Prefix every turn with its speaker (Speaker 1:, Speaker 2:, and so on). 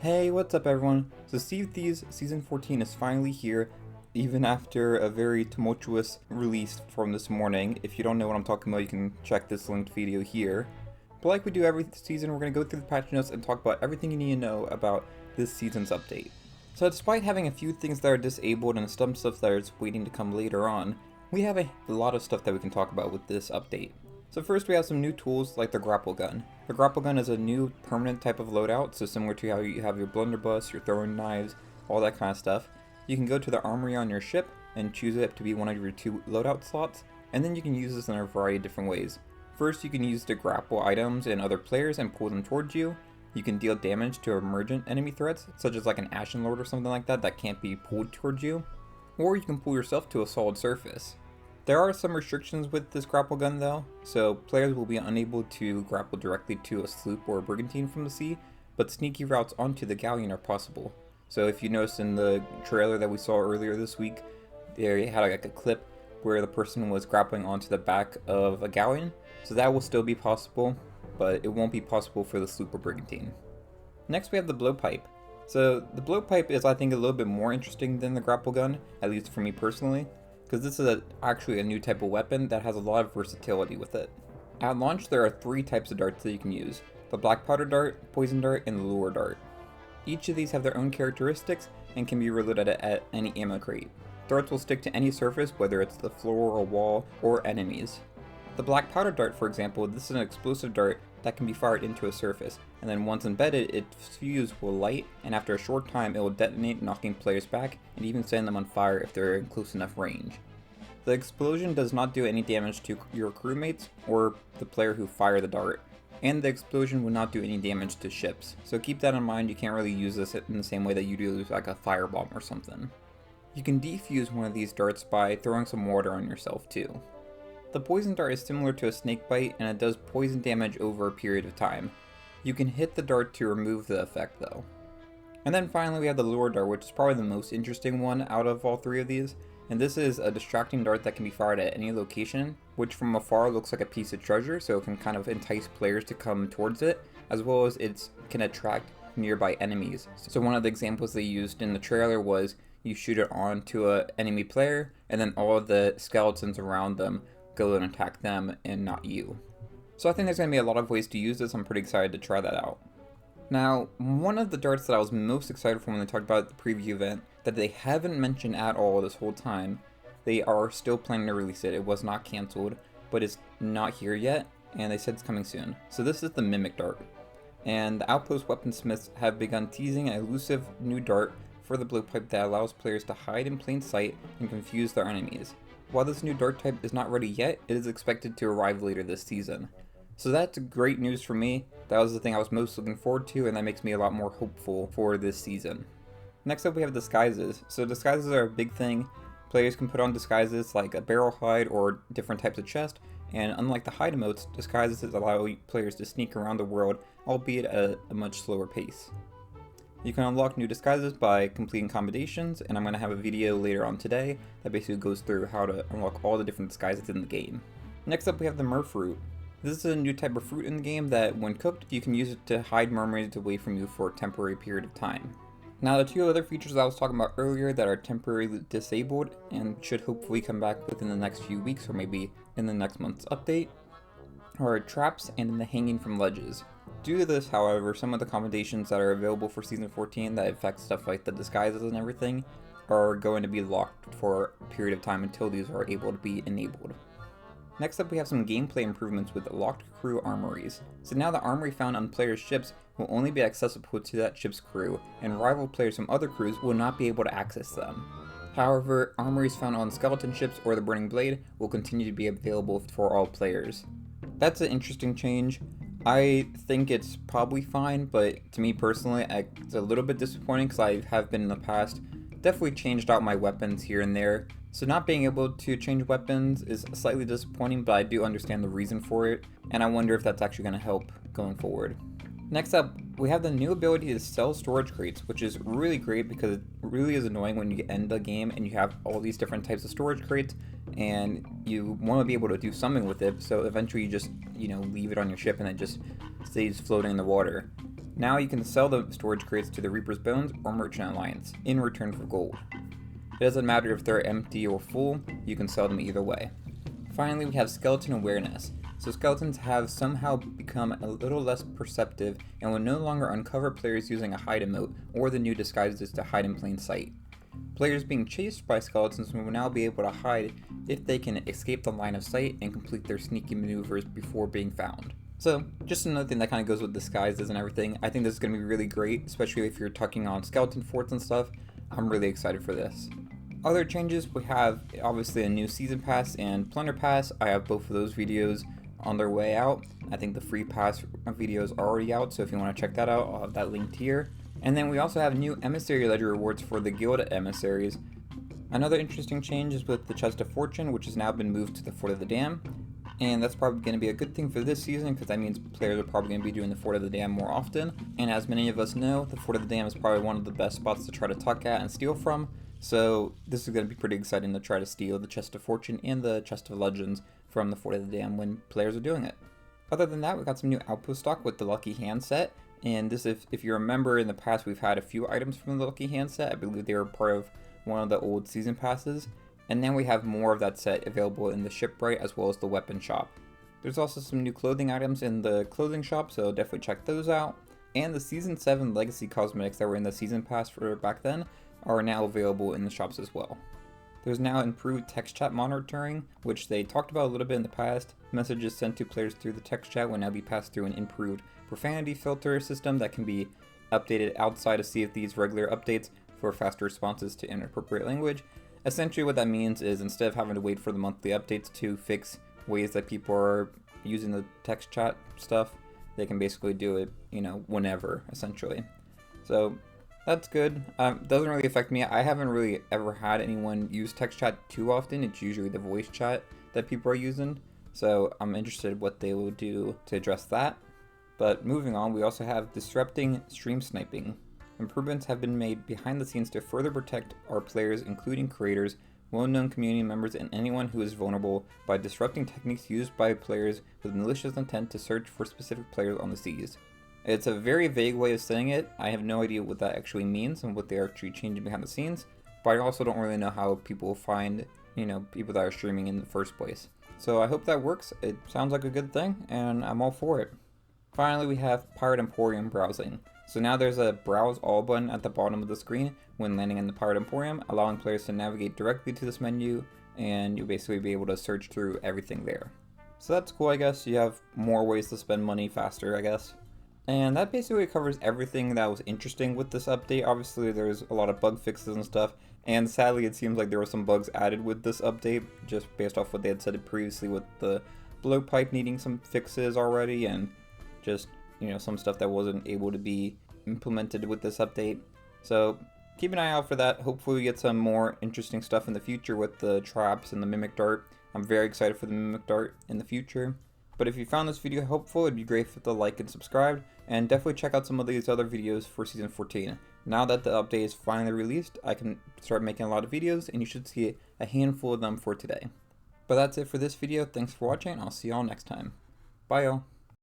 Speaker 1: Hey, what's up everyone? So Sea of Thieves Season 14 is finally here, even after a very tumultuous release from this morning. If you don't know what I'm talking about, you can check this linked video here. But like we do every season, we're going to go through the patch notes and talk about everything you need to know about this season's update. So despite having a few things that are disabled and some stuff that is waiting to come later on, we have a lot of stuff that we can talk about with this update. So first we have some new tools like the Grapple Gun. The Grapple Gun is a new permanent type of loadout, so similar to how you have your blunderbuss, your throwing knives, all that kind of stuff. You can go to the armory on your ship and choose it to be one of your 2 loadout slots, and then you can use this in a variety of different ways. First, you can use to grapple items and other players and pull them towards you. You can deal damage to emergent enemy threats, such as like an Ashen Lord or something like that can't be pulled towards you. Or you can pull yourself to a solid surface. There are some restrictions with this grapple gun though, so players will be unable to grapple directly to a sloop or a brigantine from the sea, but sneaky routes onto the galleon are possible. So if you noticed in the trailer that we saw earlier this week, they had like a clip where the person was grappling onto the back of a galleon, so that will still be possible, but it won't be possible for the sloop or brigantine. Next we have the blowpipe. So the blowpipe is I think a little bit more interesting than the grapple gun, at least for me personally, because this is actually a new type of weapon that has a lot of versatility with it. At launch there are 3 types of darts that you can use: the black powder dart, poison dart, and the lure dart. Each of these have their own characteristics and can be reloaded at any ammo crate. Darts will stick to any surface, whether it's the floor or wall or enemies. The black powder dart, for example, this is an explosive dart that can be fired into a surface, and then once embedded, its fuse will light, and after a short time it will detonate, knocking players back and even setting them on fire if they're in close enough range. The explosion does not do any damage to your crewmates or the player who fired the dart, and the explosion will not do any damage to ships, so keep that in mind. You can't really use this in the same way that you do like a firebomb or something. You can defuse one of these darts by throwing some water on yourself too. The poison dart is similar to a snake bite, and it does poison damage over a period of time. You can hit the dart to remove the effect though. And then finally we have the lure dart, which is probably the most interesting one out of all 3 of these. And this is a distracting dart that can be fired at any location, which from afar looks like a piece of treasure, so it can kind of entice players to come towards it, as well as it can attract nearby enemies. So one of the examples they used in the trailer was you shoot it onto an enemy player, and then all of the skeletons around them go and attack them and not you. So I think there's going to be a lot of ways to use this. I'm pretty excited to try that out. Now, one of the darts that I was most excited for when they talked about the preview event, that they haven't mentioned at all this whole time, they are still planning to release it. It was not cancelled, but it's not here yet, and they said it's coming soon. So this is the Mimic Dart. And the Outpost weaponsmiths have begun teasing an elusive new dart for the blowpipe that allows players to hide in plain sight and confuse their enemies. While this new dart type is not ready yet, it is expected to arrive later this season. So that's great news for me. That was the thing I was most looking forward to, and that makes me a lot more hopeful for this season. Next up we have disguises. So disguises are a big thing. Players can put on disguises like a barrel hide or different types of chest, and unlike the hide emotes, disguises allow players to sneak around the world, albeit at a much slower pace. You can unlock new disguises by completing combinations, and I'm going to have a video later on today that basically goes through how to unlock all the different disguises in the game. Next up we have the Mer Fruit. This is a new type of fruit in the game that when cooked, you can use it to hide mermaids away from you for a temporary period of time. Now the 2 other features I was talking about earlier that are temporarily disabled and should hopefully come back within the next few weeks or maybe in the next month's update are traps and the hanging from ledges. Due to this, however, some of the accommodations that are available for Season 14 that affect stuff like the disguises and everything are going to be locked for a period of time until these are able to be enabled. Next up we have some gameplay improvements with locked crew armories. So now the armory found on players' ships will only be accessible to that ship's crew, and rival players from other crews will not be able to access them. However, armories found on skeleton ships or the Burning Blade will continue to be available for all players. That's an interesting change. I think it's probably fine, but to me personally, it's a little bit disappointing because I have been in the past definitely changed out my weapons here and there. So not being able to change weapons is slightly disappointing, but I do understand the reason for it, and I wonder if that's actually going to help going forward. Next up, we have the new ability to sell storage crates, which is really great because it really is annoying when you end the game and you have all these different types of storage crates and you want to be able to do something with it, so eventually you just, leave it on your ship and it just stays floating in the water. Now you can sell the storage crates to the Reaper's Bones or Merchant Alliance in return for gold. It doesn't matter if they're empty or full, you can sell them either way. Finally, we have Skeleton Awareness. So skeletons have somehow become a little less perceptive and will no longer uncover players using a hide emote or the new disguises to hide in plain sight. Players being chased by skeletons will now be able to hide if they can escape the line of sight and complete their sneaky maneuvers before being found. So, just another thing that kind of goes with disguises and everything. I think this is going to be really great, especially if you're tucking on skeleton forts and stuff. I'm really excited for this. Other changes, we have obviously a new season pass and plunder pass. I have both of those videos on their way out. I think the free pass video is already out, so if you want to check that out, I'll have that linked here. And then we also have new emissary ledger rewards for the guild emissaries. Another interesting change is with the chest of fortune, which has now been moved to the Fort of the Dam. And that's probably going to be a good thing for this season, because that means players are probably going to be doing the Fort of the Dam more often. And as many of us know, the Fort of the Dam is probably one of the best spots to try to tuck at and steal from. So this is going to be pretty exciting to try to steal the chest of fortune and the chest of legends from the Fort of the Dam when players are doing it. Other than that, we got some new outpost stock with the Lucky Hand set. And this, if you remember, in the past we've had a few items from the Lucky Hand set. I believe they were part of one of the old season passes. And then we have more of that set available in the Shipwright as well as the weapon shop. There's also some new clothing items in the clothing shop, so definitely check those out. And the Season 7 Legacy cosmetics that were in the season pass for back then are now available in the shops as well. There's now improved text chat monitoring, which they talked about a little bit in the past. Messages sent to players through the text chat will now be passed through an improved profanity filter system that can be updated outside of Sea of Thieves regular updates for faster responses to inappropriate language. Essentially what that means is instead of having to wait for the monthly updates to fix ways that people are using the text chat stuff, they can basically do it, whenever, essentially. So that's good. Doesn't really affect me. I haven't really ever had anyone use text chat too often. It's usually the voice chat that people are using. So I'm interested what they will do to address that. But moving on, we also have disrupting stream sniping. Improvements have been made behind the scenes to further protect our players, including creators, well-known community members, and anyone who is vulnerable by disrupting techniques used by players with malicious intent to search for specific players on the seas. It's a very vague way of saying it. I have no idea what that actually means and what they are actually changing behind the scenes, but I also don't really know how people find, people that are streaming in the first place. So I hope that works. It sounds like a good thing, and I'm all for it. Finally, we have Pirate Emporium browsing. So now there's a Browse All button at the bottom of the screen when landing in the Pirate Emporium, allowing players to navigate directly to this menu, and you'll basically be able to search through everything there. So that's cool, I guess. You have more ways to spend money faster, I guess. And that basically covers everything that was interesting with this update. Obviously, there's a lot of bug fixes and stuff, and sadly, it seems like there were some bugs added with this update, just based off what they had said previously with the blowpipe needing some fixes already, and just some stuff that wasn't able to be implemented with this update. So keep an eye out for that. Hopefully we get some more interesting stuff in the future with the traps and the mimic dart. I'm very excited for the mimic dart in the future. But if you found this video helpful, it'd be great if you like and subscribe, and definitely check out some of these other videos for Season 14. Now that the update is finally released, I can start making a lot of videos, and you should see a handful of them for today. But that's it for this video. Thanks for watching, and I'll see y'all next time. Bye y'all.